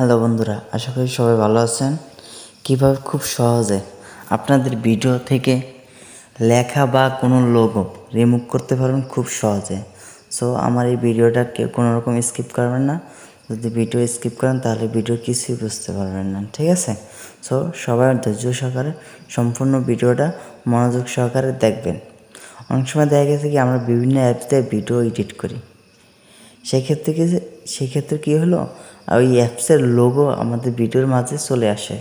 Hello বন্ধুরা, আশা করি সবাই ভালো আছেন। কীভাবে খুব সহজে আপনাদের ভিডিও থেকে লেখা বা কোনো লোগো রিমুভ করতে পারবেন খুব সহজে। সো আমার এই ভিডিওটা কেউ কোনো রকম স্কিপ করবেন না। যদি ভিডিও স্কিপ করেন তাহলে ভিডিও কিছুই বুঝতে পারবেন না, ঠিক আছে? সো সবাই ধৈর্য সহকারে সম্পূর্ণ ভিডিওটা মনোযোগ সহকারে দেখবেন। অনেক সময় দেখা গেছে কি আমরা বিভিন্ন অ্যাপস দিয়ে ভিডিও এডিট করি, সেক্ষেত্রে কী হলো, ওই অ্যাপসের লোগো আমাদের ভিডিওর মাঝে চলে আসে।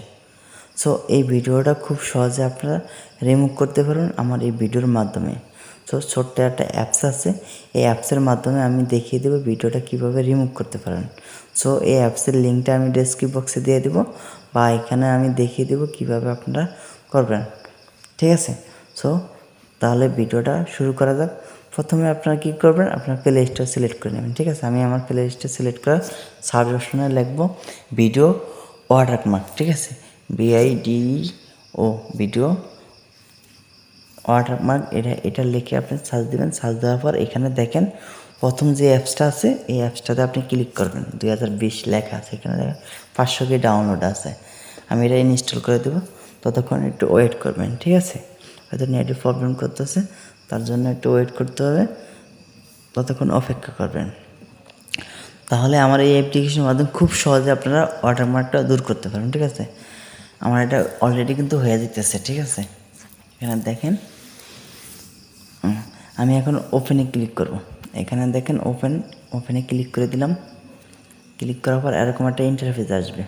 সো এই ভিডিওটা খুব সহজে আপনারা রিমুভ করতে পারবেন আমার এই ভিডিওর মাধ্যমে। সো ছোট্ট একটা অ্যাপস আছে, এই অ্যাপসের মাধ্যমে আমি দেখিয়ে দেবো ভিডিওটা কীভাবে রিমুভ করতে পারেন। সো এই অ্যাপসের লিঙ্কটা আমি ডেসক্রিপশন বক্সে দিয়ে দেবো বা এখানে আমি দেখিয়ে দেবো কীভাবে আপনারা করবেন, ঠিক আছে? সো তাহলে ভিডিওটা শুরু করা যাক। প্রথমে আপনারা কী করবেন, আপনার প্লে স্টোর সিলেক্ট করে নেবেন, ঠিক আছে? আমি আমার প্লে স্টোর সিলেক্ট করে সার্চ অপশনে লিখব ভিডিও ওয়াটারমার্ক, ঠিক আছে? BIDO ভিডিও ওয়াটারমার্ক, এটা লিখে আপনি সার্চ দেবেন। সার্চ দেওয়ার পর এখানে দেখেন প্রথম যে অ্যাপসটা আছে এই অ্যাপসটাতে আপনি ক্লিক করবেন। 2020 লেখা আছে, এখানে দেখেন 500 কে ডাউনলোড আছে। আমি এটা ইনস্টল করে দেবো, ততক্ষণ একটু ওয়েট করবেন, ঠিক আছে? হয়তো নেটে প্রবলেম করতেছে, তার জন্য একটু ওয়েট করতে হবে, ততক্ষণ অপেক্ষা করবেন। তাহলে আমার এই অ্যাপ্লিকেশনের মাধ্যমে খুব সহজে আপনারা ওয়াটারমার্কটা দূর করতে পারবেন, ঠিক আছে? আমার এটা অলরেডি কিন্তু হয়ে যেতেছে, ঠিক আছে? এখানে দেখেন আমি এখন ওপেনে ক্লিক করব। এখানে দেখেন ওপেনে ক্লিক করে দিলাম। ক্লিক করার পর এরকম একটা ইন্টারফেস আসবে।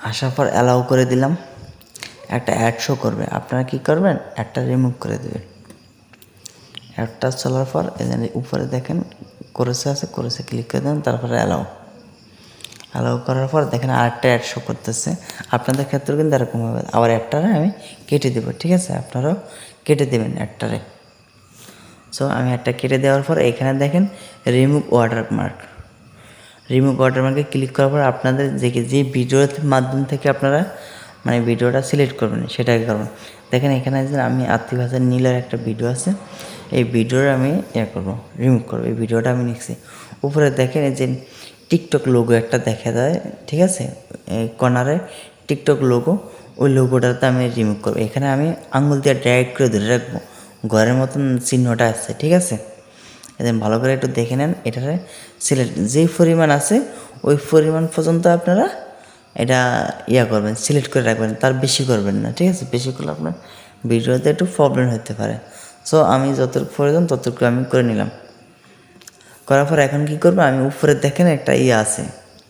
আসার পর অ্যালাউ করে দিলাম। একটা অ্যাড শো করবে, আপনারা কী করবেন, অ্যাডটা রিমুভ করে দেবেন। অ্যাডটা চলার পর এখানে উপরে দেখেন কোরেসে আছে, কোরেসে ক্লিক করে দেবেন, তারপরে অ্যালাউ করার পর দেখেন আরেকটা অ্যাড শো করতেছে। আপনাদের ক্ষেত্রেও কিন্তু এরকম হবে। আবার অ্যাডটারে আমি কেটে দেবো, ঠিক আছে? আপনারাও কেটে দেবেন অ্যাডটারে। সো আমি অ্যাডটা কেটে দেওয়ার পর এখানে দেখেন রিমুভ ওয়াটারমার্কে ক্লিক করার পর আপনাদের যে ভিডিওর মাধ্যম থেকে আপনারা মানে ভিডিওটা সিলেক্ট করবেন সেটাকে করবেন। দেখেন এখানে যে আমি আতিফ হাসান নীলের একটা ভিডিও আছে, এই ভিডিওর আমি রিমুভ করবো। এই ভিডিওটা আমি লিখছি। উপরে দেখেন এই যে টিকটক লোগো একটা দেখা যায়, ঠিক আছে? এই কর্নারে টিকটক লোগো, ওই লোগোটাতে আমি রিমুভ করবো। এখানে আমি আঙুল দিয়ে ডাইরেক্ট করে ধরে রাখবো, ঘরের মতন চিহ্নটা আছে, ঠিক আছে? এদের ভালো করে একটু দেখে নেন। এটারে সিলেক্ট যেই পরিমাণ আছে ওই পরিমাণ পর্যন্ত আপনারা এটা করবেন, সিলেক্ট করে রাখবেন, তার বেশি করবেন না, ঠিক আছে? বেশি করলে আপনার ভিডিওতে একটু প্রবলেম হতে পারে। সো আমি যতটুকু প্রয়োজন ততটুকু আমি করে নিলাম। করার পর এখন কী করবো, আমি উপরে দেখেন একটা আছে,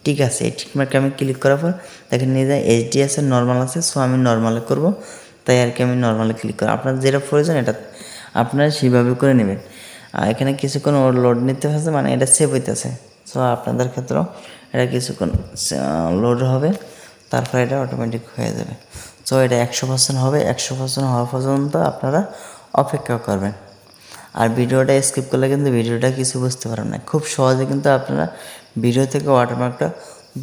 ঠিক আছে? এই টিকমার্কে আমি ক্লিক করার পর দেখেন নিজে HD আছে, নর্মাল আছে। সো আমি নর্মালে করব, তাই আর কি আমি নর্মালে ক্লিক করব। আপনার যেটা প্রয়োজন এটা আপনারা সেইভাবে করে নেবেন। আর এখানে কিছুক্ষণ ওর লোড নিতে হচ্ছে, মানে এটা সেভ হইতেছে। সো আপনাদের ক্ষেত্রেও এটা কিছুক্ষণ লোড হবে, তারপর এটা অটোমেটিক হয়ে যাবে। সো এটা 100% হবে। 100% হওয়া পর্যন্ত আপনারা অপেক্ষা করবেন। আর ভিডিওটা স্কিপ করলে কিন্তু ভিডিওটা কিছু বুঝতে পারবেন না। খুব সহজে কিন্তু আপনারা ভিডিও থেকে ওয়াটারমার্কটা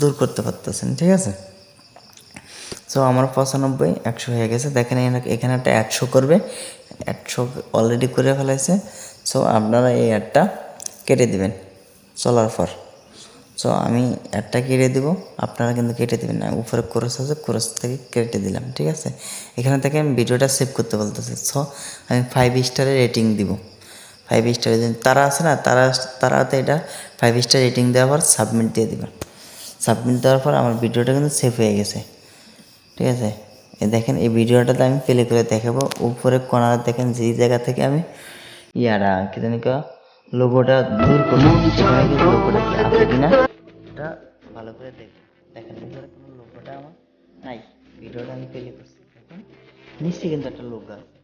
দূর করতে পারতেছেন, ঠিক আছে? সো আমার 95 100 হয়ে গেছে। দেখেন এখানে একটা অ্যাড শো করবে, অ্যাড শো অলরেডি করে ফেলাইছে। সো আপনারা এই অ্যাডটা কেটে দেবেন চলার পর। সো আমি অ্যাডটা কেটে দেবো, আপনারা কিন্তু কেটে দেবেন না। উপরে কোর্স আছে, কোর্স থেকে কেটে দিলাম, ঠিক আছে? এখানে থেকে আমি ভিডিওটা সেভ করতে বলতেছি। সো আমি 5 স্টারের রেটিং দিব। 5 স্টার তারা আছে না, তারাতে এটা 5 স্টার রেটিং দেওয়ার পর সাবমিট দিয়ে দেবেন। সাবমিট দেওয়ার পর আমার ভিডিওটা কিন্তু সেভ হয়ে গেছে, ঠিক আছে? এই দেখেন এই ভিডিওটাতে আমি প্লে করে দেখাবো। উপরে কর্নার দেখেন যেই জায়গা থেকে আমি কি জানি লোগোটা দূর করবো, সেখানে কি লোগোটা কি আছে কিনা এটা ভালো করে দেখেন ভিতরে কোনো লোগোটা আমার নাই। ভিডিওটা আমি প্লে করছি, দেখেন নিশ্চয়ই কিন্তু একটা লোগো আছে।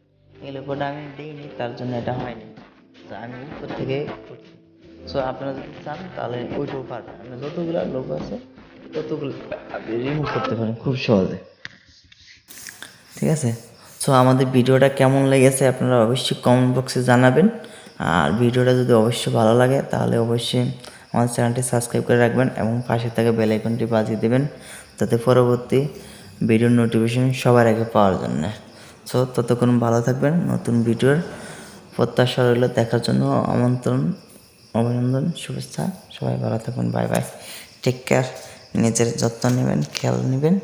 এই লোগোটা আমি দিইনি, তার জন্য এটা হয়নি। তো আমি উপর থেকে করছি। সো আপনারা যদি চান তাহলে ওইটাও পারবেন। আপনার যতগুলো লোগো আছে ততগুলো আপনি রিমুভ করতে পারেন খুব সহজে, ঠিক আছে? সো আমাদের ভিডিওটা কেমন লেগেছে আপনারা অবশ্যই কমেন্ট বক্সে জানাবেন। আর ভিডিওটা যদি অবশ্যই ভালো লাগে তাহলে অবশ্যই আমার চ্যানেলটি সাবস্ক্রাইব করে রাখবেন এবং পাশে থাকা বেল আইকনটি বাজিয়ে দেবেন, যাতে পরবর্তী ভিডিওর নোটিফিকেশন সবার আগে পাওয়ার জন্য। সো ততক্ষণ ভালো থাকবেন। নতুন ভিডিওর প্রত্যাশা রইল দেখার জন্য আমন্ত্রণ অভিনন্দন, শুভেচ্ছা। সবাই ভালো থাকুন। Bye bye, take care. নিজের যত্ন নেবেন, খেয়াল নেবেন।